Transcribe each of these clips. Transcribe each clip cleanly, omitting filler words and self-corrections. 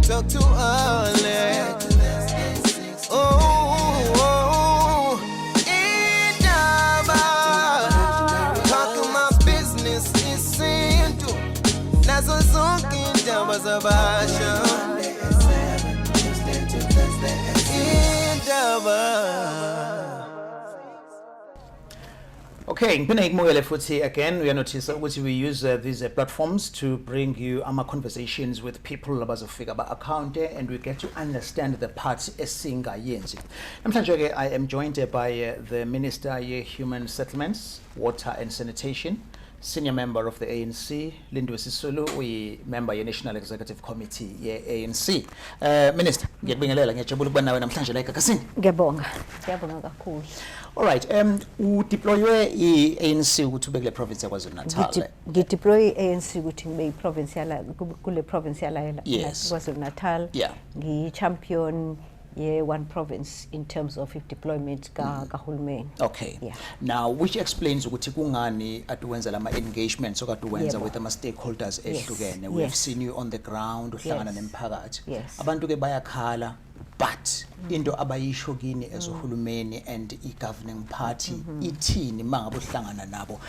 talk to Alex. Oh, Indaba. Talking my business is simple. Nazo zonke indaba zabasha. Okay, again, we are noticing which we use these platforms to bring you our conversations with people about the figure account, and we get to understand the parts esinga yenzi. Namhlanje I am joined by the Minister of Human Settlements, Water and Sanitation, Senior Member of the ANC, Lindiwe Sisulu, we member of National Executive Committee ANC. Minister, ngiyakubingelela ngiyajabula ukuba nawe namhlanje la eGagasini. Ngiyabonga kakhulu. All right, udeploywe i-ANC ukuthi ube kule province yaKwaZulu Natal. Ngideploy i-ANC ukuthi ngibe i-province yala kule province yala KwaZulu Natal. Yeah. Ngi-champion one province in terms of deployment kahulumeni. Okay. Yeah. Now, which explains ukuthi kungani atuwenza lama engagements okatuwenza with ama stakeholders ehlukene. We have seen you on the ground uhlangana nemphakathi. Yes. Abantu ke bayakhala, but into abayisho kini as uhulumeni and i-governing party ithini mangabe uhlangana nabo,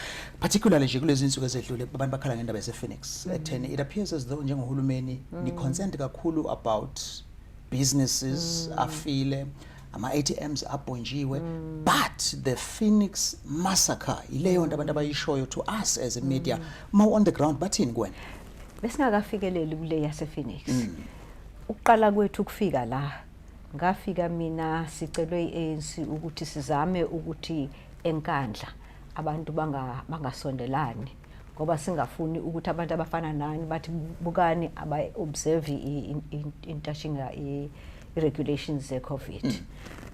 particularly nje kulezi insuku ezedlule abantu bakhala ngendaba yase-Phoenix. It appears as though njengohulumeni ni concerned kakhulu about businesses afile ama-ATMs abhonjiwe, but the Phoenix massacre ileyo nto abantu abayishoyo to us as a media on the ground bathini kuwena? Besingakafikeleli kule yase-Phoenix. Uqala kwethu ukufika la, ngafika mina sicelwe i-ANC ukuthi sizame ukuthi enkandla abantu bangasondelani ngoba singafuni ukuthi abantu abafana nani bathi bukani aba-observe intashinga i-regulations ze-COVID.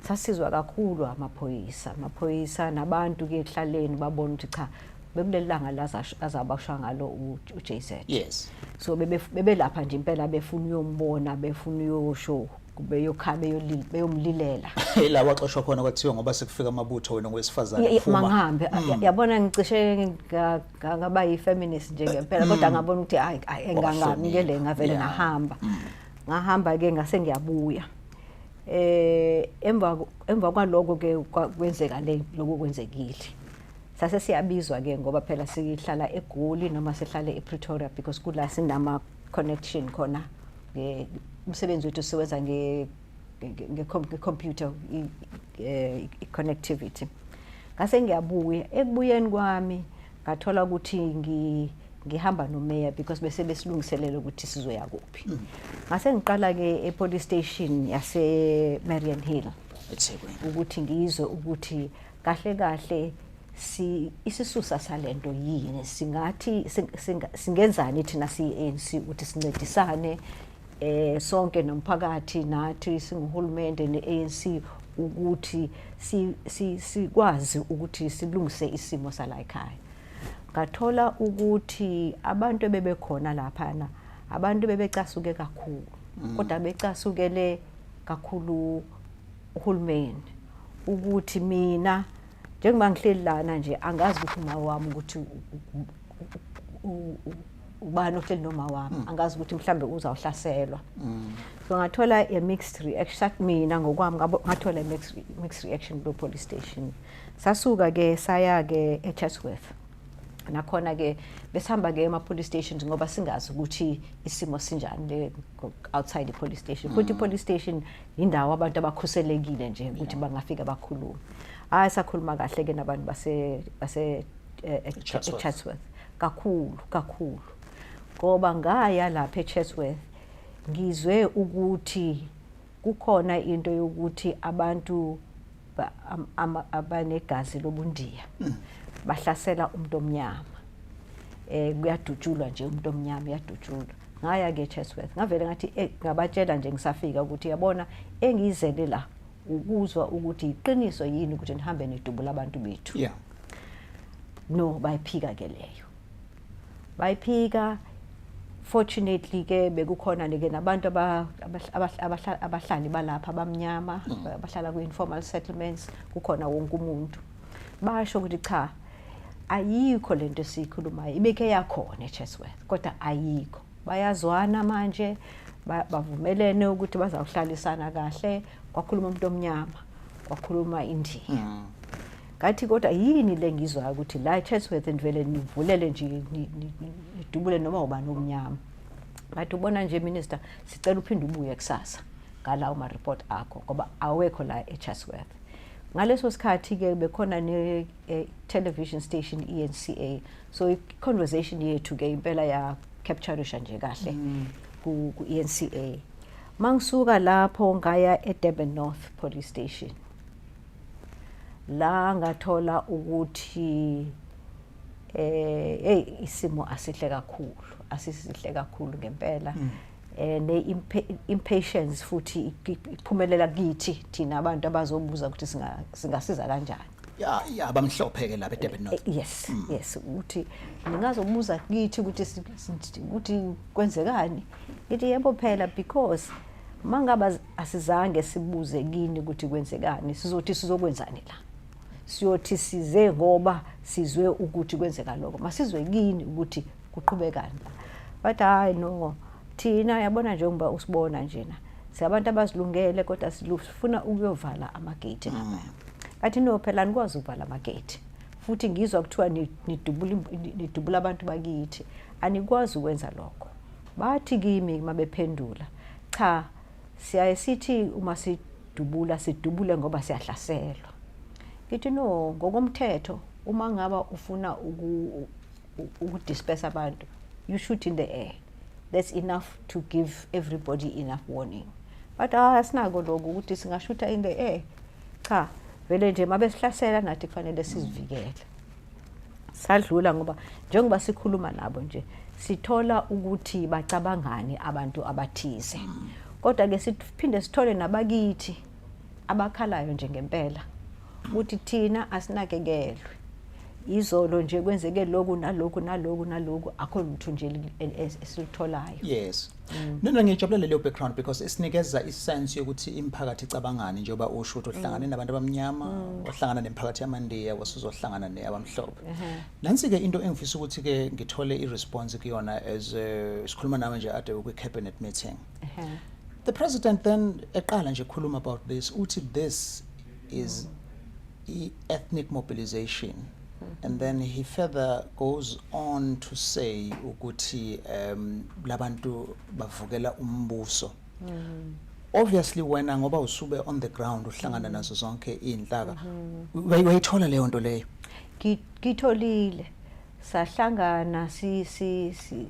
Sasizwa kakhulu amaphoyisa nabantu ke ehlaleni babona ukuthi cha bekulelanga lazabashwa ngalo uJZ. Yes. So bebelapha nje impela befuna uyombona, befuna uyosho, beyomlilela. La waxoshwa khona kwathiwa ngoba sekufika amabutho wena ngowesifazane uphuma. Mangihambe yabona ngicishe ngaba yi-feminist nje ngempela kodwa ngabona ukuthi hayi engangami ke le ngavele ngahamba. Ngahamba ke ngase ngiyabuya. Emva kwaloko ke kwenzeka le lokho kwenzekile. Sase siyabizwa ke ngoba phela sihlala eGoli noma sihlale ePretoria because kula sinama connection khona umsebenzi wethu siwenza nge-computer connectivity. Ngase ngiyabuya ekubuyeni kwami ngathola ukuthi ngihamba nomeya because bese besilungiselela ukuthi sizoya kuphi. Ngase ngiqala ke e-police station yase Marian Hill ukuthi ngizwe ukuthi kahle isisusa salento yini singathi singenzani thina si-ANC ukuthi sincedisane sonke nomphakathi nathi singuhulumende ne-ANC ukuthi sikwazi ukuthi silungise isimo sala ekhaya. Ngathola ukuthi abantu bebekhona laphana abantu bebecasuke kakhulu kodwa becasukele kakhulu uhulumeni ukuthi mina njengoba ngihleli lana nje angazi ukuthi uma wami ukuthi ubani ohleli noma wami angazi ukuthi mhlambe uzawuhlaselwa. So ngathola a mixed reaction mina ngokwami ngathola mixed reaction ku police station. Sasuka ke saya ke eChatsworth. Nakhona ke besihamba ke ema police stations ngoba singazi ukuthi isimo sinjani outside the police station. Futhi police station indawo abantu abakhuselekile nje ukuthi bangafika bakhuluma. Sakhuluma kahle ke nabantu base eChatsworth kakhulu ngoba ngaya lapha eChatsworth ngizwe ukuthi kukhona into yokuthi abantu abanegazi lobundiya bahlasela umuntu omnyama. Kuyadutshulwa nje umuntu omnyama uyadutshulwa. Ngaya ke eChatsworth ngavele ngathi ngabatshela nje ngisafika ukuthi yabona engizele la ukuzwa ukuthi iqiniso yini ukuthi nihambe nedubula abantu bethu. Yeah. No, bayiphika ke leyo. Bayiphika. Fortunately ke bekukhona ke nabantu abahlali balapha abamnyama abahlala ku-informal settlements kukhona wonke umuntu. Basho ukuthi cha ayikho lento esikhulumayo ibeke yakhona eChatsworth kodwa ayikho. Bayazwana manje bavumelene ukuthi bazawuhlalisana kahle, kwakhuluma umuntu omnyama, kwakhuluma India. Ngathi kodwa yini lengizwa ukuthi la eChatsworth ndivele nivulele nje nidubule noma ubani omnyama. Ngathi ubona nje minister sicela uphinde ubuye kusasa ngala uma report akho ngoba awekho la eChatsworth. Ngaleso sikhathi ke bekhona ne television station ENCA, so conversation yethu ke impela ya captureisha nje kahle ku ENCA. Mangisuka lapho ngaya eDurban North Police Station. La ngathola ukuthi isimo asisihle kakhulu ngempela. Ne impatience futhi iphumelela kithi thina abantu abazobuza ukuthi singasiza kanjani. Yeah, abamhlophe ke lapha eDurban North. Yes, ukuthi ningazobuza kithi ukuthi kwenzekani. Ithi yebo phela because mangaba asizange sibuze kini ukuthi kwenzekani, sizothi sizokwenzani la. Siyothi size ngoba sizwe ukuthi kwenzeka lokho. Masizwe kini ukuthi kuqhubekani la. But hayi no. Thina yabona njengoba usibona njena siyabantu abazilungele kodwa sifuna ukuyovala amagate lapha. Athi no phela nikwazi ukuvala amagate. Futhi ngizwa kuthiwa nidubula abantu bakithi. Anikwazi ukwenza lokho. Bathi kimi mabephendula cha siyaye uma sidubule ngoba siyahlaselwa. Ngithi no ngokomthetho uma ngaba ufuna ukudisperse abantu you shoot in the air. That's enough to give everybody enough warning. But asinako lokho ukuthi singashutha in the air. Cha, vele nje mabesihlasela nathi kufanele sizivikele. Sadlula ngoba njengoba sikhuluma nabo nje sithola ukuthi bacabangani abantu abathize. Kodwa ke siphinde sithole nabakithi abakhalayo nje ngempela ukuthi thina asinakekelwe. Izolo nje kwenzeke lokhu nalokhu akho lutho nje esitholayo. Yes. Nona ngijabulele leyo background because isinikeza isense yokuthi imphakathi icabangani njengoba usho ukuthi uhlangane nabantu abamnyama, uhlangana nemphakathi yamandiya, wasuzohlangana neyabamhlophe. Nansi ke into engifisa ukuthi ke ngithole iresponse kuyona as sikhuluma nawe nje ade ku cabinet meeting. The president then eqala nje khuluma about this uthi this is ethnic mobilization. And then he further goes on to say ukuthi labantu bavukela umbuso. Obviously wena ngoba usube on the ground uhlangana nazo zonke inhlaka wayithola leyo nto leyo. Ngitholile sahlangana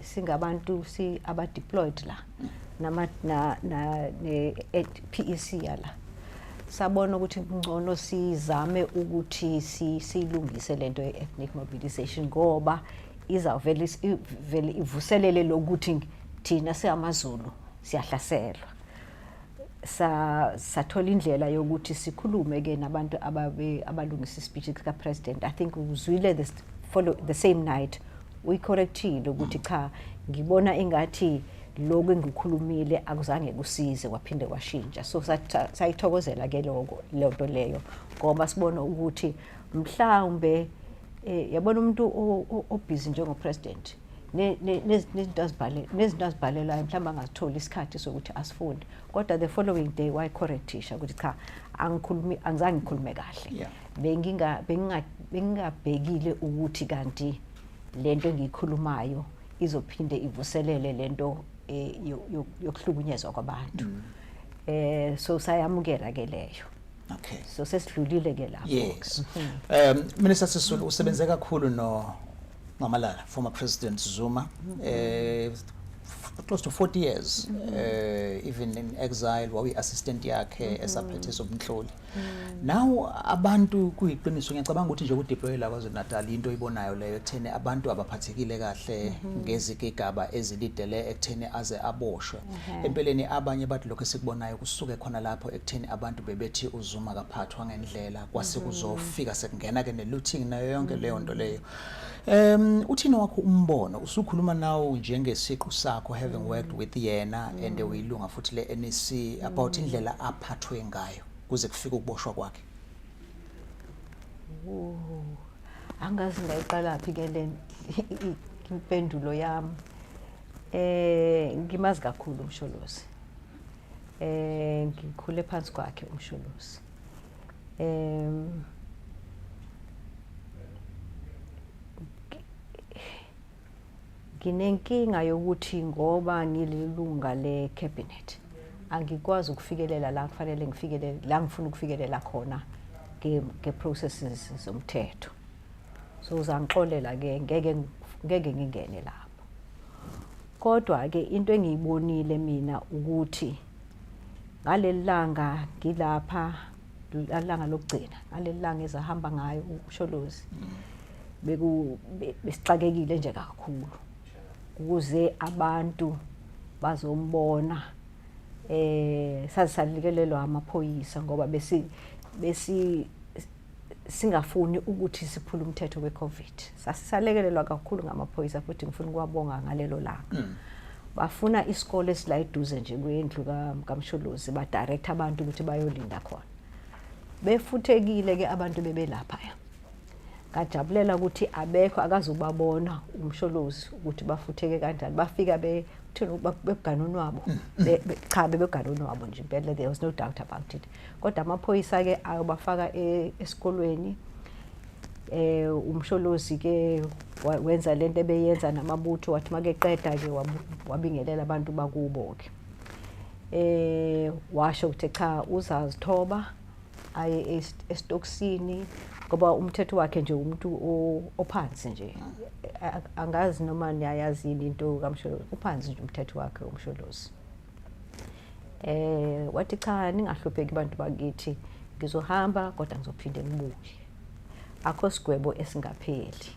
singabantu aba deployed la na PEC yala. Sabona ukuthi ngcono sizame ukuthi silungise lento ye-ethnic mobilization ngoba izavele ivuselele lokuthi thina siyamaZulu siyahlaselwa. Sathola indlela yokuthi sikhulume ke nabantu abalungisa ispeech ka president. I think uzwile the same night we correctile ukuthi cha ngibona ingathi lokho engikhulumile akuzange kusize kwaphinde kwashintsha. So sayithokozela ke lento leyo ngoba sibona ukuthi mhlawumbe yabona umuntu obusy njengo president nezinto azibhalelayo mhlawumbe angazithola isikhathi sokuthi asifunde kodwa the following day wayicorrectisha ukuthi cha angizange ngikhulume kahle. Bengingabhekile ukuthi kanti lento engiyikhulumayo izophinde ivuselele lento yokuhlukunyezwa kwabantu. So sayamukela ke leyo. Okay. So sesidlulile ke lapho. Yes. Minister Sisulu usebenze kakhulu Ngamalala, former President Zuma, close to 40 years, even in exile, wawi assistant yakhe esaphethe sobunhloli. Now abantu kuyiqiniso ngiyacabanga ukuthi nje ukudeploy la KwaZulu-Natal into ibonayo leyo ekutheni abantu abaphathekile kahle ngezigigaba ezilidele ekutheni aze aboshwe. Empeleni abanye bathi lokho esikubonayo kusuke khona lapho ekutheni abantu bebethi uZuma kaphathwa ngendlela kwase kuzofika sekungena ke nelooting nayo yonke leyo nto leyo. Uthina wakho umbono usukhuluma nawo njengesiqu sakho having worked with yena and uyilunga futhi le NEC about indlela aphathwe ngayo kuze kufike ukuboshwa kwakhe. Angazi ngayiqala phi ke le impendulo yami. Ngimazi kakhulu uMsholozi. Ngikhule phansi kwakhe uMsholozi. Nginenkinga yokuthi ngoba ngililunga le cabinet angikwazi ukufikelela la kufanele ngifikelele la ngifuna ukufikelela khona ke processes zomthetho. So uzangixolela ke ngeke ngingene lapho. Kodwa ke into engiyibonile mina ukuthi ngalelanga ngilapha langa lokugcina ngalelanga ezahamba ngayo uMsholozi besixakekile nje kakhulu ukuze abantu bazombona sasalikelelwa amaphoyisa ngoba singafuni ukuthi siphule umthetho weCovid. Sasalekelelwa kakhulu ngamaphoyisa futhi ngifuna ukuwabonga ngalelo langa. Bafuna isikole esila eduze nje kwendlu kaMsholozi ba direct abantu ukuthi bayolinda khona. Befuthekile ke abantu bebelapha. Ngajabulela ukuthi abekho akazubabona uMsholozi ukuthi bafutheke kanjani. Bafika beganoni wabo. Cha bebeganoni wabo nje impela, there was no doubt about it. Kodwa amaphoyisa ke ayobafaka esikolweni. uMsholozi ke wenza lento ebeyenza namabutho wathi makeqeda ke wabingelela abantu bakubo ke washo ukuthi cha uzazithoba aye estoksini ngoba umthetho wakhe nje umuntu ophansi nje angazi noma niyayazi into kaMsholozi uphansi nje umthetho wakhe uMsholozi wathi cha ningahlupheki abantu bakithi ngizohamba kodwa ngizophinde ngibuye akho sigwebo esingapheli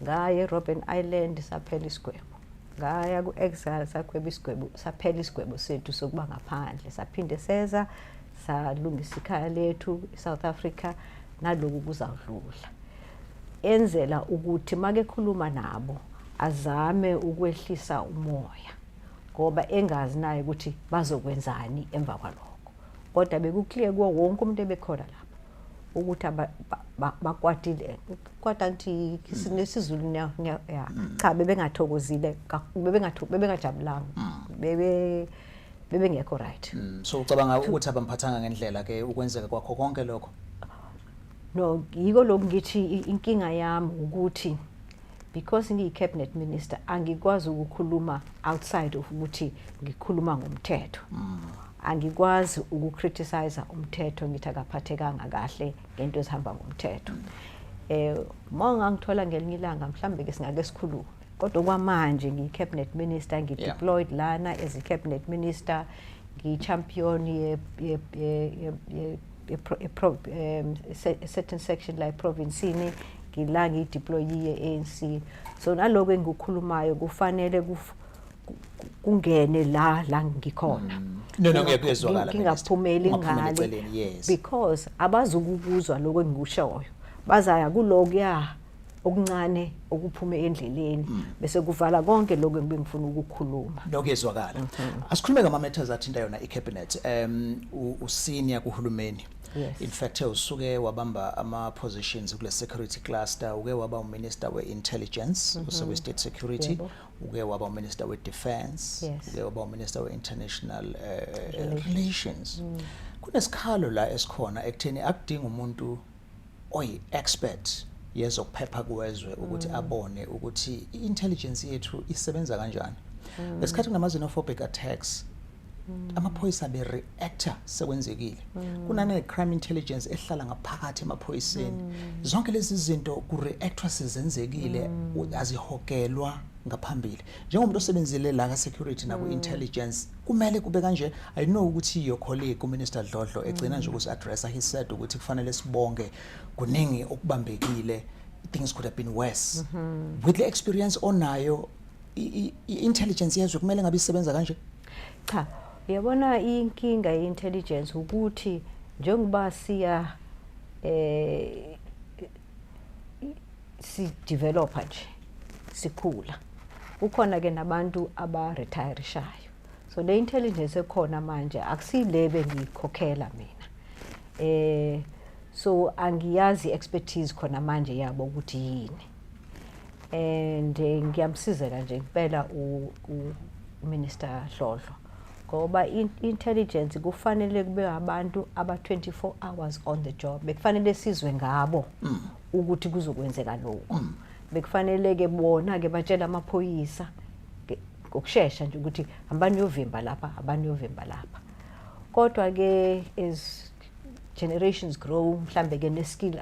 ngaye Robben Island saphela isigwebo ngaya ku exile sakhweba isigwebo saphela isigwebo sethu sokuba ngaphandle saphinde seza salungisa ikhaya lethu eSouth Africa naloku kuzadlula enzela ukuthi make khuluma nabo azame ukwehlisa umoya ngoba engazi naye ukuthi bazokwenzani emva kwalokho kodwa bekuclear kuwo wonke umuntu ebekhona lapho ukuthi bakwatile kodwa ngithi sinesizulu ya cha bebengathokozile bebengajabulanga bebengekho right so ucabanga ukuthi abamphathanga ngendlela ke ukwenzeka kwakho konke lokho no yiko lokungithi inkinga yami ukuthi because ngiyi cabinet minister angikwazi ukukhuluma outside of ukuthi ngikhuluma ngomthetho angikwazi ukukriticize umthetho ngithi akaphathekanga kahle ngento ezihamba ngomthetho manga ngithola ngelinye ilanga mhlambe ke singake sikhulume kodwa kwamanje ngiyi cabinet minister ngideployed lana as a cabinet minister ngichampion ye certain section like provincini ngila ngideploy ye ANC so naloko engikukhulumayo kufanele kungene la ngikhona no ngiyezwakala ngingaphumeli ngale because abazukubuzwa lokho engikushoyo bazaya kulokuya okuncane okuphume endleleni bese kuvala konke lokho engibengifuna ukukhuluma lokuyezwakala asikhulume ngama matters athinta yona icabinet usenior kuhulumeni in fact usuke wabamba ama positions kule security cluster uke waba uminister we-intelligence we state security uke waba uminister we-defense uke waba uminister we-international relations kunesikhalo la esikhona ekutheni akudinga umuntu oyi-expert yezokuphepha kuwezwe ukuthi abone ukuthi i-intelligence yethu isebenza kanjani ngesikhathi kunama xenophobic attacks amaphoyisa be-reactor sekwenzekile kunane crime intelligence ehlala ngaphakathi emaphoyiseni zonke lezi zinto ku-reactor sezenzekile azihokelwa ngaphambili njengomuntu osebenzile la ka security na ku intelligence kumele kube kanje I know ukuthi your colleague uMinister Dlodlo egcina nje ukuthi addressa he said ukuthi kufanele sibonge kuningi okubambekile things could have been worse with the experience onayo i-intelligence yazwe kumele ngabe isebenza kanje cha yabona inkinga ye-intelligence ukuthi njengoba siya si developer nje sikhula ukhona ke nabantu aba-retirishayo so le intelligence ekhona manje akusilebe ngikhokhela mina so angiyazi expertise khona manje yabo ukuthi yini and ngiyamsizela nje impela uMinister Dlodlo ngoba intelligence kufanele kube abantu aba 24 hours on the job bekufanele sizwe ngabo ukuthi kuzokwenzeka lokho bekufanele ke bona ke batshela amaphoyisa ngokusheshsha nje ukuthi ambani yovimba lapha abani yovimba lapha kodwa ke as generations grow mhlambe ke neskill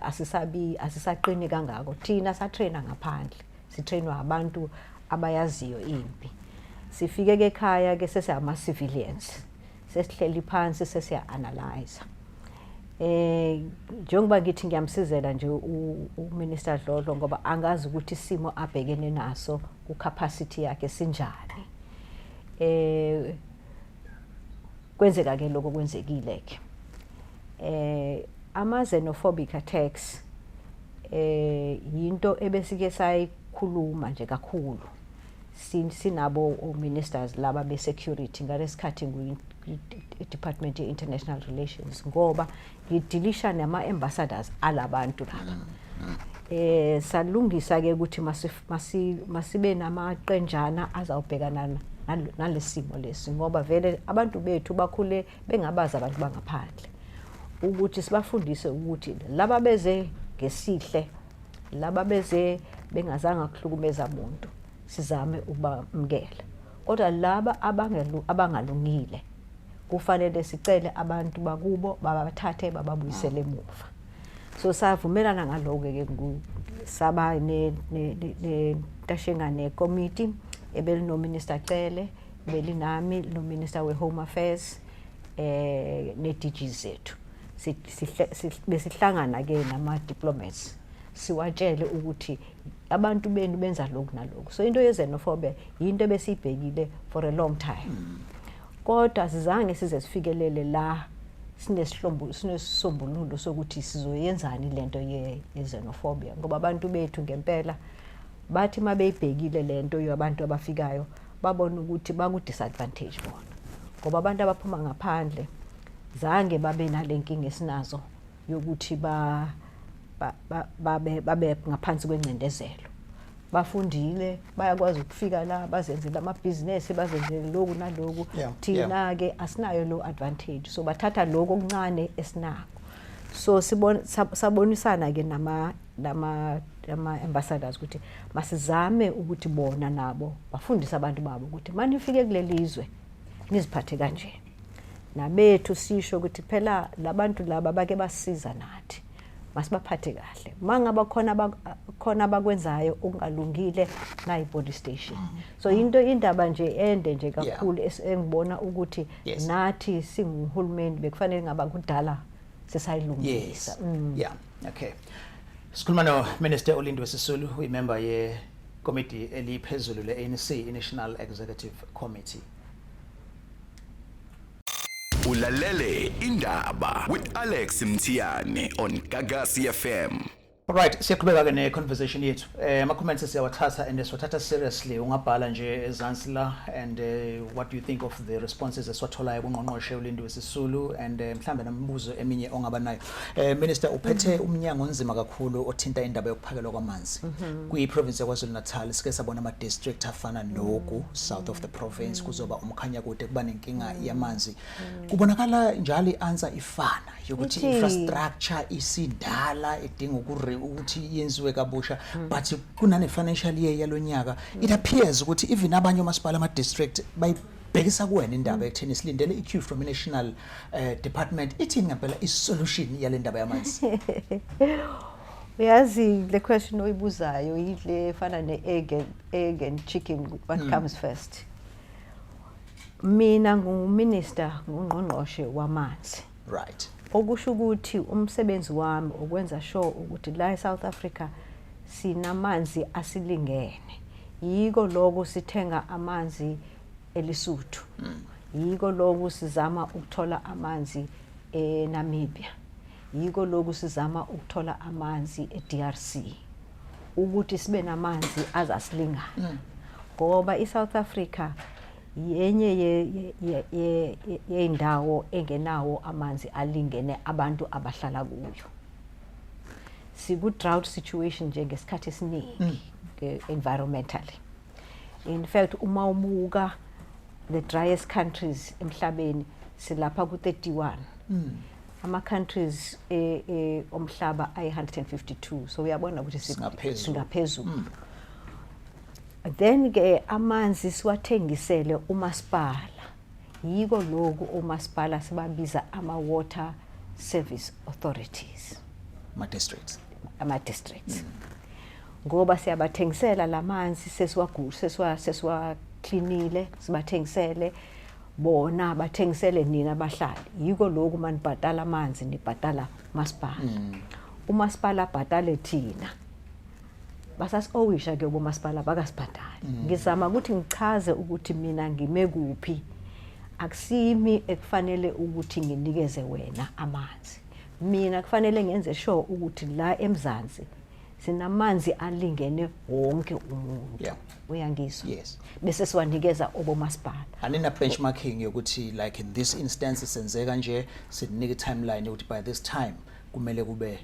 asisaqini kangako thina satraina ngaphandle sitrainwa abantu abayaziyo impi sifike ke ekhaya ke sesiyama civilians sesihleli phansi sesiya analyze njengoba ngithi ngiyamsizela nje uMinister Dlodlo ngoba angazi ukuthi isimo abhekene naso ku-capacity yakhe sinjani kwenzeka ke lokho kwenzekile ke ama-xenophobic attacks yinto ebesike sayikhuluma nje kakhulu sinabo o-ministers laba be-security ngalesikhathi department ye-international relations ngoba ngidilisha nama-ambassadors alabantu laba salungisa ke ukuthi masibe namaqenjana azawubhekana nalesimo lesi ngoba vele abantu bethu bakhule bengabazi abantu bangaphandle ukuthi sibafundise ukuthi laba beze ngesihle laba beze bengazange kuhlukumeza umuntu sizame ukubamkela kodwa laba abangalungile kufanele sicele abantu bakubo babathathe bababuyisele emuva so savumelana ngaloko ke saba tashenga ne committee ebelino minister Cele belinami no minister we home affairs ne DG zethu besihlangana ke nama diplomats siwatshele ukuthi abantu benu benza lokhu nalokhu so into ye-xenophobia into besiyibhekile for a long time kodwa sizange size sifikelele la sinesombululo sokuthi sizoyenzani lento ye-xenophobia ngoba abantu bethu ngempela bathi mabeyibhekile lento yabantu abafikayo babona ukuthi baku-disadvantage bona ngoba abantu abaphuma ngaphandle zange babe nalenkinga esinazo yokuthi babe ngaphansi kwencindezelo bafundile bayakwazi ukufika la bazenzele amabhizinesi bazenzele lokhu naloku thina ke asinayo lo advantage so bathatha lokho okuncane esinako so sabonisana ke nama ambassadors ukuthi masizame ukuthi bona nabo bafundise abantu babo ukuthi manifike kulelizwe niziphathe kanje nabethu sisho ukuthi phela labantu laba bake basiza nathi masibaphathe kahle mangaba khona abakwenzayo okungalungile nayi police station so indaba nje ende nje kakhulu engibona ukuthi nathi singuhulumeni bekufanele ngaba kudala sesayilungisa okay sikhuluma no Minister Lindiwe Sisulu uyimember ye committee eliphezulu le ANC National Executive Committee. Ulalele Indaba with Alex Mthiyane on Gagasi FM. Alright, siyaqhubeka ke ne conversation yethu. Ama comments siyawathatha and siwathatha seriously. Ungabhala nje ezansi la and what do you think of the responses eswatholayo kuNgqongqoshe uLindiwe Sisulu and mhlambe namibuzo eminye ongaba nayo. Minister uphethe umnyango onzima kakhulu othinta indaba yokuphakelwa kwamanzi. Kuyi province yaKwaZulu Natal sike sabona ama district afana nogu south of the province kuzoba umkhanya kude kuba nenkinga yamanzi. Kubonakala njalo answer ifana yokuthi infrastructure isindala edinga ukuthi yenziwe kabusha but kunane financial year yalonyaka it appears ukuthi even abanye omasipala ama district bayibhekisa kuwena indaba ekutheni silindele iQ from national department ithi ngempela isolution yale ndaba yamanzi. Uyazi le question oyibuzayo yile efana ne egg and chicken what comes first. Mina nguminister ngungqongqoshe wamanzi. Right. Okusho ukuthi umsebenzi wami ukwenza sure ukuthi la eSouth Africa sinamanzi asilingene. Yiko lokho sithenga amanzi eLesotho. Yiko lokho sizama ukuthola amanzi eNamibia. Yiko lokho sizama ukuthola amanzi eDRC. Ukuthi sibe namanzi azasilingana. Ngoba iSouth Africa yenye yendawo engenawo amanzi alingene abantu abahlala kuyo. siku drought situation njengesikhathi esiningi environmentally. In fact uma umuka the driest countries emhlabeni silapha ku 31. Ama countries omhlaba ay 152, so uyabona ukuthi singaphezulu. Then ke amanzi siwathengisele umasipala. Yiko lokho umasipala sibabiza ama water service authorities, ama districts. Ngoba siyabathengisela lamanzi sesiwa cleanile, sibathengisele bona bathengisele nina abahlali. Yiko lokho manibhatala amanzi nibhatala umasipala. Umasipala bhatale thina. Basasi owisha ke umasipala bakasibhatali. Ngizama ukuthi ngichaze ukuthi mina ngime kuphi. Akusimi ekufanele ukuthi nginikeze wena amanzi. Mina kufanele ngenze sure ukuthi la eMzansi sinamanzi alingene wonke umuntu. Uyangizwa? Yes. Bese siwanikeza obomasipala. Anina benchmarking yokuthi like in this instance senzeka nje sinike timeline ukuthi by this time kumele kube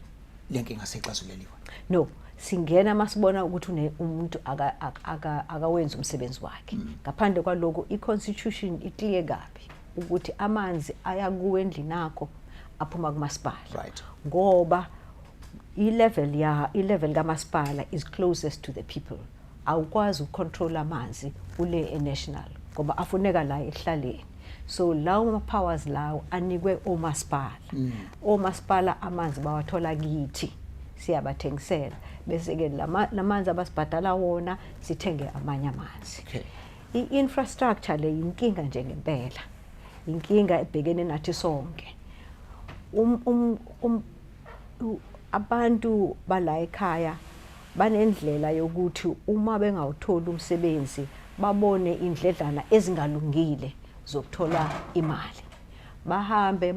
lenkinga seyixazuleliwe. No, singena masibona ukuthi umuntu akawenza umsebenzi wakhe. Ngaphandle kwaloko iconstitution iclear kabi ukuthi amanzi aya kuwe endlini nakho aphuma kumasipala. Right. Ngoba i-level kamasipala is closest to the people. Awukwazi ucontrol amanzi ule national ngoba afuneka la ehlaleni. So lawo ma powers lawo anikwe omasipala. Omasipala amanzi bawathola kithi. Siyabathengisela bese ke lamanzi abasibhadala wona sithenge amanye amanzi. Okay. I-infrastructure le inkinga nje ngempela. Inkinga ebhekene nathi sonke. Abantu bala ekhaya banendlela yokuthi uma bengawuthola umsebenzi babone indledlana ezingalungile zokuthola imali. Bahambe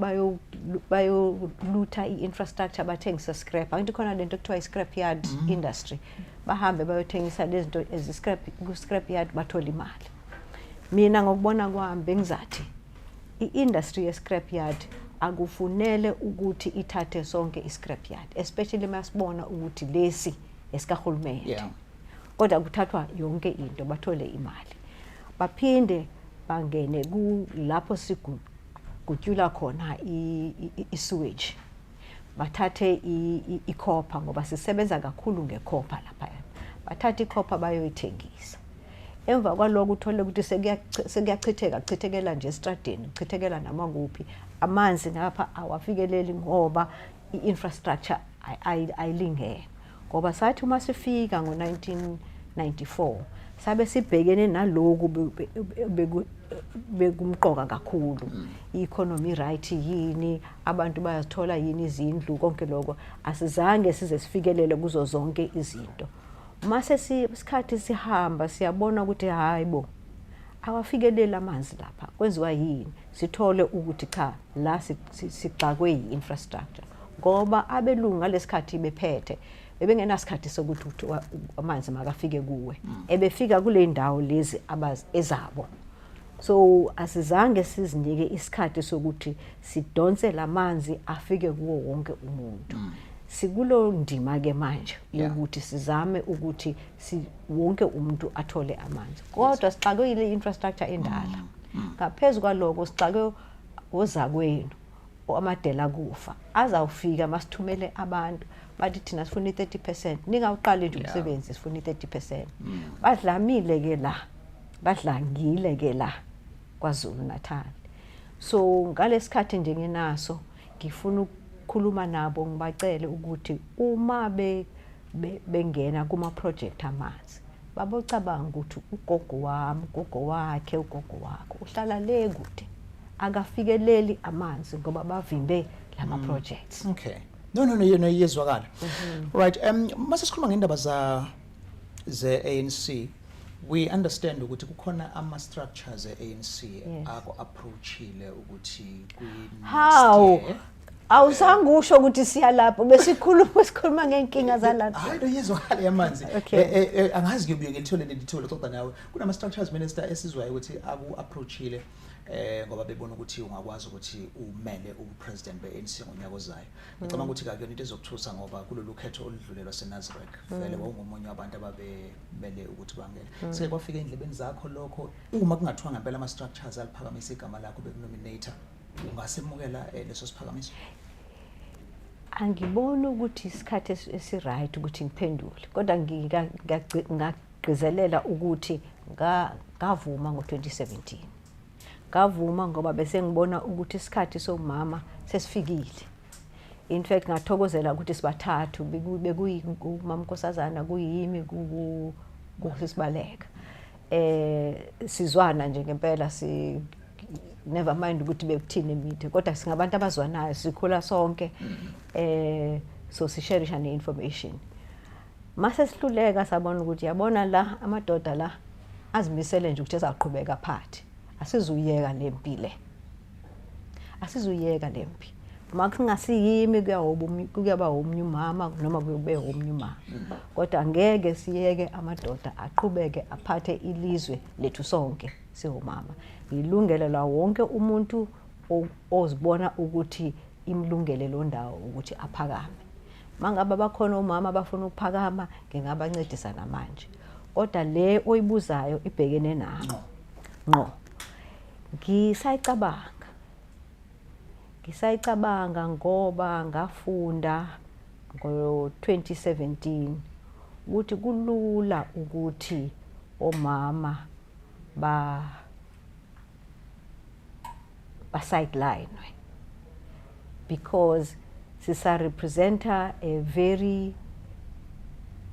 bayolutha i-infrastructure bathengisa scrap. Angithi khona lento ekuthiwa i-scrap yard industry. Bahambe bayothengisa lezi zinto scrap yard bathola imali. Mina ngokubona kwami bengizathi i-industry ye-scrap yard akufunele ukuthi ithathe sonke i-scrap yard, especially masibona ukuthi lesi esikahulumende. Kodwa kuthathwa yonke into bathole imali. Baphinde bangene lapho sigutshula khona i-sewage. Bathathe i-copper ngoba sisebenza kakhulu nge-copper lapha. Bathatha i-copper bayoyithengisa. Emva kwaloko uthole ukuthi chithekela nje estradeni, chithekela namanguphi. Amanzi ngapha awafikeleli ngoba i-infrastructure ayilingene. Ngoba sathi uma sifika ngo-1994 sabe sibhekene naloku bekumqoka kakhulu. I-economy right yini, abantu bayathola yini izindlu, konke lokho asizange size sifikelele kuzo zonke izinto. Mase isikhathi sihamba siyabona ukuthi hayibo awafikelele amanzi lapha. Kwenziwa yini? Sithole ukuthi cha la sixakwe i-infrastructure. Ngoba abelunga lesikhathi bephethe bebengenasikhathi sokuthi amanzi makafike kuwe. Ebefika kule ndawo lezi ezabo. So asizange sizinike isikhathi sokuthi sidonse lamanzi afike kuwo wonke umuntu. Sikulo ndima ke manje ukuthi sizame ukuthi wonke umuntu athole amanzi. Kodwa sixakwe ile infrastructure endala. Ngaphezulu kwaloko sixakwe ozakwenu amadela kufa. Azawufika masithumele abantu bathi thina sifuna i-30%. Ningawuqali nje umsebenzi sifuna i-30%. Badlamile ke la. Badlangile ke la kwaZulu Natal. So ngalesikhathi nje ngenaso ngifuna ukukhuluma nabo ngibacele ukuthi uma bengena kuma project amanzi babocabanga ukuthi ugogo wami, ugogo wakhe, ugogo wakho uhlala le kude akafikeleli amanzi ngoba bavimbe lama projects. Okay. No yezwakala. Right. Mase sikhuluma ngendaba ze ANC. We understand ukuthi kukhona ama structures e-ANC ako approachile ukuthi how awuzange usho ukuthi siya lapho besikhuluma ngenkinga zalapha. Hayi yezwakala yamanzi. Angazi kubuye ngithole lelithole kodwa nawe kunama structures minister esizwayo ukuthi aku approachile ngoba bebona ukuthi ungakwazi ukuthi umele upresident beANC ngonyaka ozayo. Ngicabanga ukuthi akuyona into ezokuthusa ngoba kulolu khetho oludlulelwa seNazareth vele wawungomunye wabantu ababemele ukuthi bangene. Sike kwafika endlebeni zakho lokho uma kungathiwa ngempela ama structures aliphakamisa igama lakho bekunominator ungasemukela leso siphakamiso? Angiboni ukuthi isikhathi esiright ukuthi ngiphendule kodwa ngagcizelela ukuthi ngavuma ngo2017. Ngavuma ngoba bese ngibona ukuthi isikhathi somama sesifikile. In fact ngathokozela ukuthi sibathathu bekuyimama Nkosazana kuyimi kusisibaleka. Sizwana nje ngempela never mind ukuthi bekuthini emithe kodwa singabantu abazwanayo sikhula sonke so sisharisha neinformation. Mase sihluleka sabona ukuthi yabona la amadoda la azimisele nje ukuthi ezaqhubeka phathi. Asizuyeka lempile. Asizuyeka lempi. Maka ngasiyimi kuyaba omnye umama noma kube omnye umama. Kodwa ngeke siyeke amadoda aqhubeke aphathe ilizwe lethu sonke siwumama. Ilungelo la wonke umuntu ozibona ukuthi imlungele lo ndawo ukuthi aphakame. Mangabe bakhona umama abafuna ukuphakama ngingabancedisa namanje. Kodwa le oyibuzayo ibhekene nawo. No. Ngisayicabanga ngoba ngafunda ngo2017 ukuthi kulula ukuthi omama sideline because sisa representa a very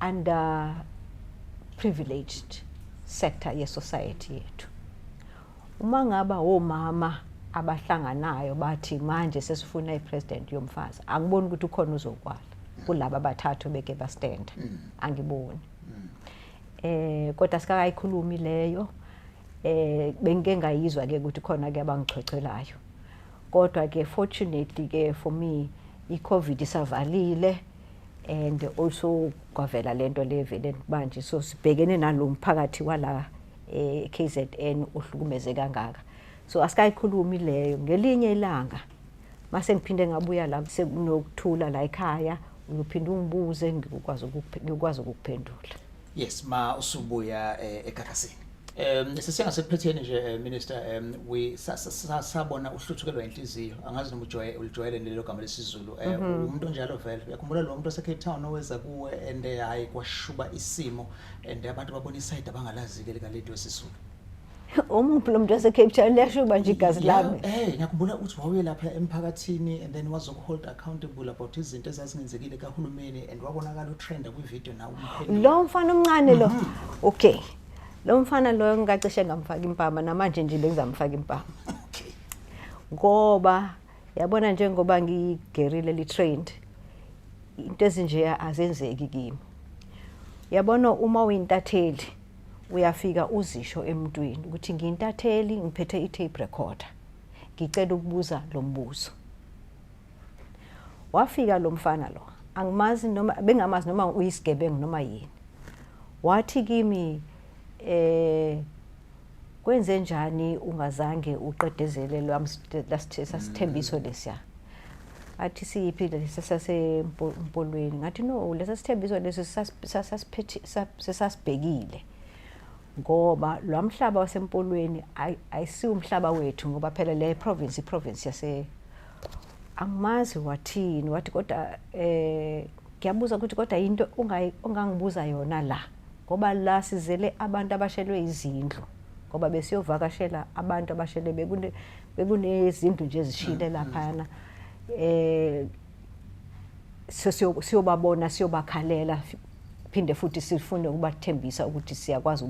underprivileged sector ye society yethu. Uma ngaba omama abahlanganayo bathi manje sesifuna ipresident yomfazi angiboni ukuthi ukhona uzokwala kulabo abathathu beke ba stand angiboni. Kodwa sikakayikhulumi leyo bengeke ngayizwa ke ukuthi khona ke abangichwechelayo. Kodwa ke fortunately ke for me iCovid isavalile and also kwavela lento levele manje so sibhekene nalomphakathi wala KZN ohlukumeze kangaka. So asikayikhulumi leyo ngelinye ilanga mase ngiphinde ngabuya la sekunokuthula la ekhaya uyophinda ungibuze ngikwazi ukuphendula. Yes ma usubuya eGagasini. Sesingasiphetheni nje minister we sabona uhluthukelwa inhliziyo angazi noma ujwayele lelo gama lesizulu umuntu onjalo vele uyakhumbula lo muntu waseCape Town oweza kuwe and hayi kwashuba isimo and abantu babona iside abangalazi ke Lindiwe Sisulu. Umuntu lo muntu waseCape Town liyashuba nje igazi lami. Ngiyakhumbula ukuthi wawuye lapha emphakathini and then wazokuhold accountable about izinto ezazingenzekile kahulumeni and wabonakala utrend kwivideo nawo umphendula. Lo mfana omncane lo. Okay. Lo mfana lo ngigacishe ngamfaka impama namanje nje bengizamfaka impama. Okay. Ngoba yabona njengoba ngigerile litrained into ezinje azenzeki kimi. Yabona uma uyintatheli uyafika uzisho emntwini ukuthi ngiyintatheli ngiphethe itape recorder. Ngicela ukubuza lo mbuzo. Wafika lo mfana lo angimazi noma bengamazi noma uyisigebengu noma yini. Wathi kimi kwenze njani ungazange uqedezele lasithembiso lesiya. Athi siyiphile sasempolweni ngathi no lesithembiso lesi sasibhekile ngoba lo mhlaba wasempolweni ayisiwo umhlaba wethu ngoba phela le province yase angimazi wathini wathi kodwa ngiyabuza ukuthi kodwa into ungangibuza yona la ngoba la sizele abantu abashelwe izindlu ngoba besiyovakashela abantu abashele bekunezindlu nje ezishile laphana siyobabona siyobakhalela phinde futhi sifune ukubathembisa ukuthi siyakwazi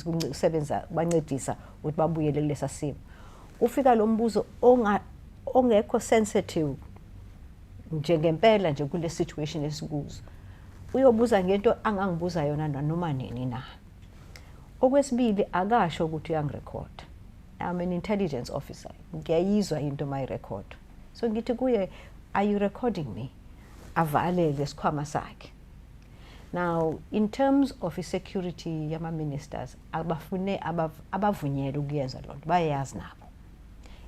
ukusebenza bancedisa ukuthi babuyele kulesa simo. Ufika lo mbuzo ongekho sensitive njengempela nje kule situation esikuzo. Uyobuza ngento angangibuza yona noma nini na. Okwesibili akasho ukuthi uyangirecord. I'm an intelligence officer. Ngiyayizwa into my record. So ngithi kuye are you recording me? Avale lesikhwama sakhe. Now in terms of security yama ministers abafune abavunyelwe ukuyenza lonto bayazi nabo.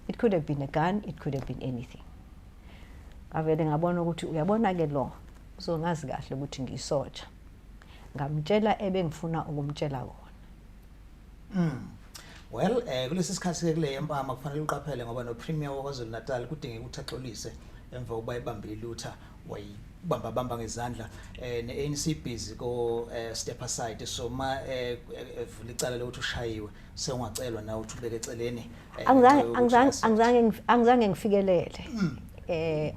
It could have been a gun, it could have been anything. Avele ngabona ukuthi uyabona ke lo uzongazi kahle ukuthi ngisoja. Ngamtshela ebengifuna ukumtshela kona. Well, kulesi sikhathi ke kule empama kufanele uqaphele ngoba no Premier waKwaZulu Natal kudingeka ukuthi axolise emva kokuba ibambe ilutha wayibamba ngezandla ne-ANC busy ko step aside so ma evula icala lokuthi ushayiwe sengacelwa nawe uthi ubeke eceleni angizange ngifikelele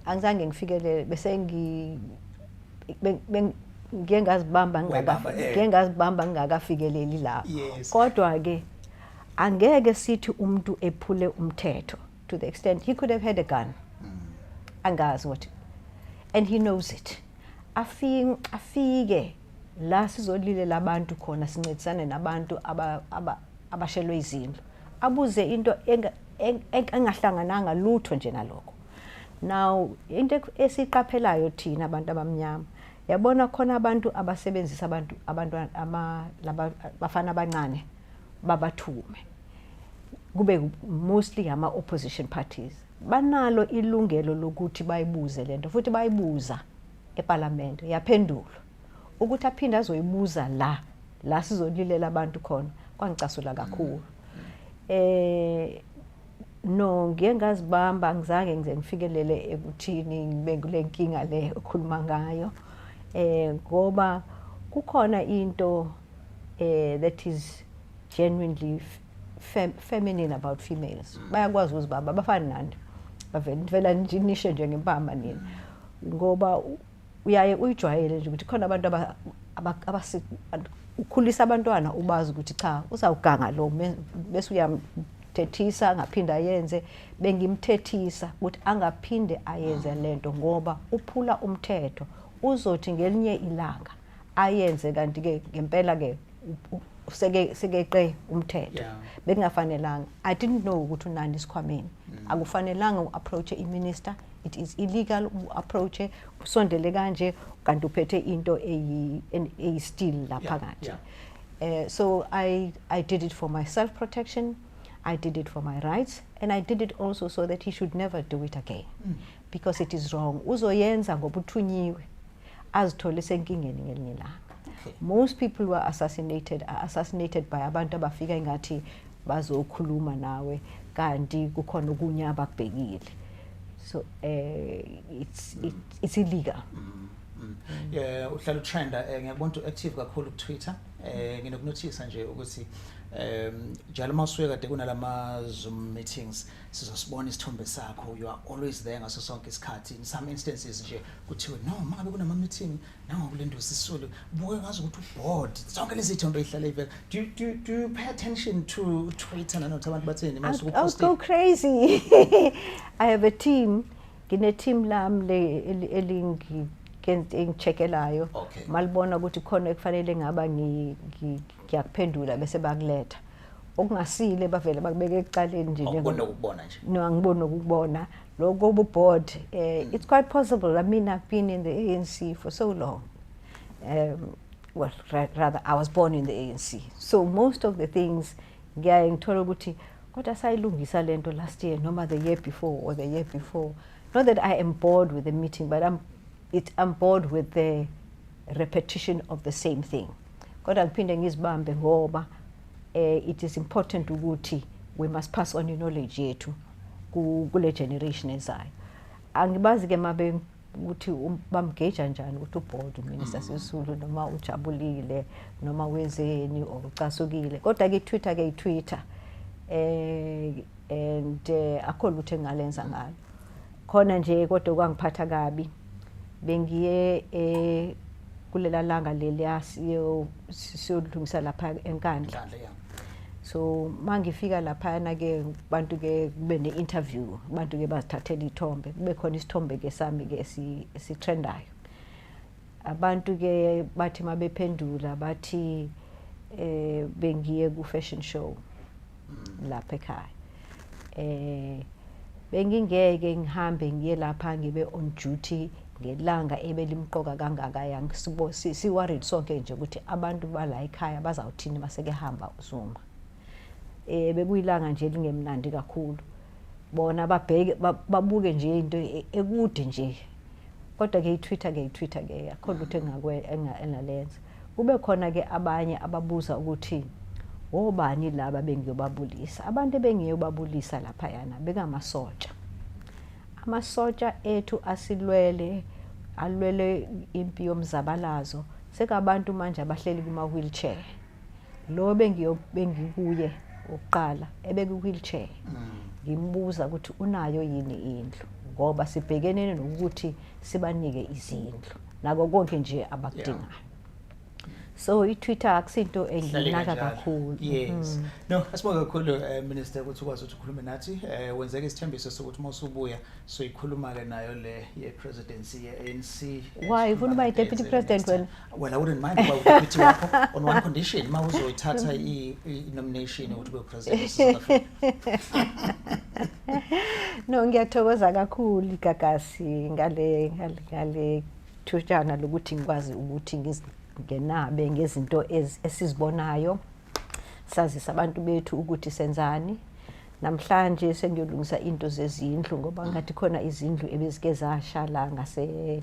angizange ngifikelele bese ngiyengazibamba ngingakafikeleli la kodwa ke angeke sithi umuntu ephule umthetho to the extent he could have had a gun angazi what and he knows it afike la sizolilela abantu khona sincedisane nabantu abashelwe izindlu abuze into engahlangananga lutho nje nalokho. Now into esiqaphelayo thina abantu abamnyama yabona khona abantu abasebenzisa abantwana bafana abancane babathume kube mostly ama opposition parties banalo ilungelo lokuthi bayibuze lento futhi bayibuza eParliament yaphendula ukuthi aphinda azoyibuza la sizolilela abantu khona kwangicasula kakhulu. No ngiyengazibamba ngizange ngize ngifikelele ekuthini ngibe kule nkinga le okhuluma ngayo ngoba kukhona into that is genuinely feminine about females. Bayakwazi uzibamba abafani nani bavela nje nisho nje ngempama nini ngoba uyaye uyijwayele nje ukuthi khona abantu ukhulisa abantwana ubazi ukuthi cha uzawuganga lo bese uyamthethisa ngaphinda yenze bengimthethisa ukuthi angaphinde ayenze lento ngoba uphula umthetho uzothi ngelinye ilanga ayenze kanti ke ngempela ke sekeqe umthetho bekungafanelanga. I didn't know ukuthi unani isikhwameni akufanelanga uapproach iminister. It is illegal approach usondele kanje kanti uphethe into eyi still lapha kanje. So I did it for my self protection, I did it for my rights, and I did it also so that he should never do it again because it is wrong. Uzoyenza ngoba uthunyiwe azithole senkingeni ngelinye ilanga. Most people who are assassinated by abantu abafika ingathi bazokhuluma nawe kanti kukhona okunye abakubhekile. So it's illegal. Yeah, uhlala utrenda ngiyabona active kakhulu ku Twitter nginokunothisa nje ukuthi njalo masuye kade kunalama Zoom meetings sizosibona isithombe sakho, you are always there ngaso sonke isikhathi. In some instances nje kuthiwe no mangabe kunama meeting nango kuLindiwe Sisulu buke ngazi ukuthi uboard zonke lezi zithombe ihlala ivela. Do you pay attention to Twitter nanokuthi abantu bathini mase upost? I'll go crazy. I have a team, ngine team lami elingi ngicheckelayo malibona ukuthi khona ekufanele ngaba ngiyakuphendula bese bakuletha okungasile bavela bakubeka ecaleni nje ngibona nje no angibona ukubona lokho board. It's quite possible. I mean, I've been in the ANC for so long. Well, rather I was born in the ANC, so most of the things ngiyaye ngithola ukuthi kodwa sayilungisa lento last year noma the year before or the year before. Not that I am bored with the meeting, but I'm bored with the repetition of the same thing. Kodwa ngiphinde ngizibambe ngoba it is important ukuthi we must pass on knowledge yethu kule generation ezayo. Angibazi ke mabe ukuthi bamgeja njani ukuthi uboard uMinister Sisulu noma ujabulile noma wenzeni ucasukile kodwa ke Twitter ke iTwitter and akho lutho engalenza ngayo khona nje kodwa kwangiphatha kabi bengiye kulela langa leli siyolungisa lapha enkandla. So mangifika lapha na ke bantu ke kube ne-interview bantu ke bazithathela ithombe kube khona isithombe ke sami ke esitrendayo abantu ke bathi mabephendula bathi bengiye ku fashion show lapha ekhaya bengingeke ngihambe ngiye lapha ngibe on duty ngelanga ebelimqoka kangaka yangibo si worried sonke nje ukuthi abantu bala ekhaya bazawuthini maseke hamba uzuma bekuyilanga nje lingemnandi kakhulu bona babheke babuke nje into ekude nje kodwa ke i-Twitter ke akho lutho engalenza kube khona ke abanye ababuza ukuthi obani laba bengiyobabulisa abantu bengiyobabulisa lapha yana bekamasotsha amasotsha ethu asilwele alwele impi yomzabalazo sekabantu manje abahleli kuma wheelchair lo bengikuye uqala ebeku wheelchair ngimbuza ukuthi unayo yini indlu ngoba sibhekene nokuthi sibanike izindlu nako konke nje abakudingayo so i-Twitter akusinto enginaka kakhulu yes no asibonga kakhulu minister ukuthi ukwazi ukukhuluma nathi wenzeke isithembiso sokuthi mawusubuya so ikhuluma ke nayo le ye-presidency ye-ANC why ufuna uba i-deputy president wena well I wouldn't mind about deputy wakho on one condition mawuzoyithatha i-nomination ukuthi ube president South Africa no ngiyathokoza kakhulu igagasi ngale thutshana lokuthi ngikwazi ukuthi ngenabe ngezinto esizibonayo sazisa abantu bethu ukuthi senzani namhlanje sengiyolungisa into zezindlu ngoba ngathi khona izindlu ebezike zashala ngase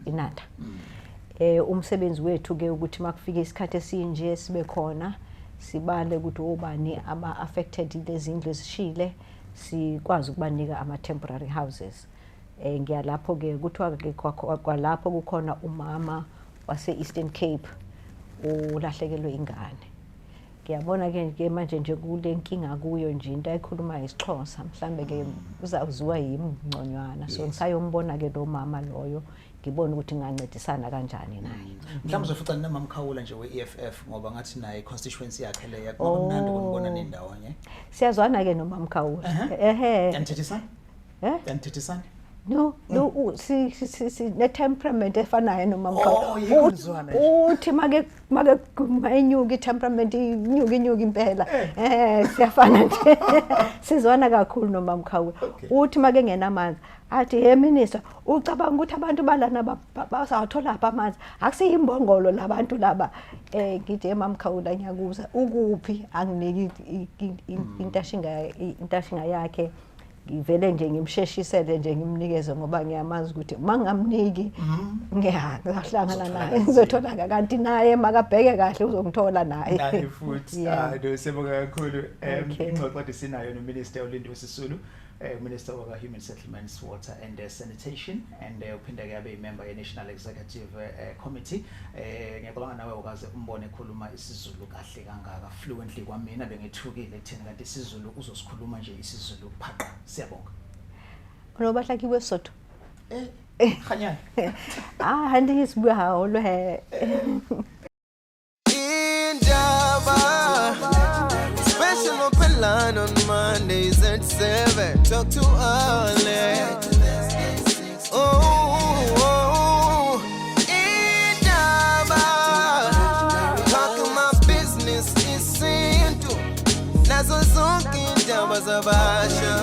Indaba umsebenzi wethu ke ukuthi makufika isikhathi esinje sibe khona sibale ukuthi obani aba affected lezindlu ezishile sikwazi ukubanika ama temporary houses ngiyalapho ke kuthiwa ke kwalapho kukhona umama wase Eastern Cape ulahlekelwe ingane ngiyabona ke manje nje kule nkinga kuyo nje into ayikhuluma isiXhosa mhlambe ke uzawuziwa yimngconywana so ngisayombona ke lo mama loyo ngibona ukuthi ngingancedisana kanjani naye mhlawumbe uzofica noma Mkhawula nje we-EFF ngoba ngathi naye constituency yakhe le yakubona mnandi ukubona nendawonye siyazwana ke noma Mkhawula yanithethisa yanithethisa no si ne temperament efanayo noma Mkhawula uthi make mayinyuka i-temperament inyuka impela siyafana nje sizwana kakhulu noma Mkhawula uthi make ngenamanzi athi hey minister ucabanga ukuthi abantu balana bazawathola apha amanzi akusiyimbongolo labantu laba ngithi Mkhawula ngiyakuza ukuphi anginiki intashinga yakhe ngivele nje ngimsheshisele nje ngimnikeze ngoba ngiyamazi ukuthi mangamniki ngiyahlangana naye ngizothola kanti naye makabheke kahle uzongithola naye futhi no sibonga kakhulu ingxoxo sinayo no Minister Lindiwe Sisulu Minister of Human Settlements, Water and Sanitation and uphinde ke abe member ye National Executive Committee ngiyabonga nawe ukaze umbone ekhuluma isiZulu kahle kangaka fluently kwamina bengithukile kuthina kanti isiZulu uzosikhuluma nje isiZulu phaqa siyabonga ngoba hlakiwe Sotho khanyana handi isibuya hawo lo he Indaba special open line on Mondays at 7 talk to Alex Indaba talking my business is into nazo zonke indaba zabasha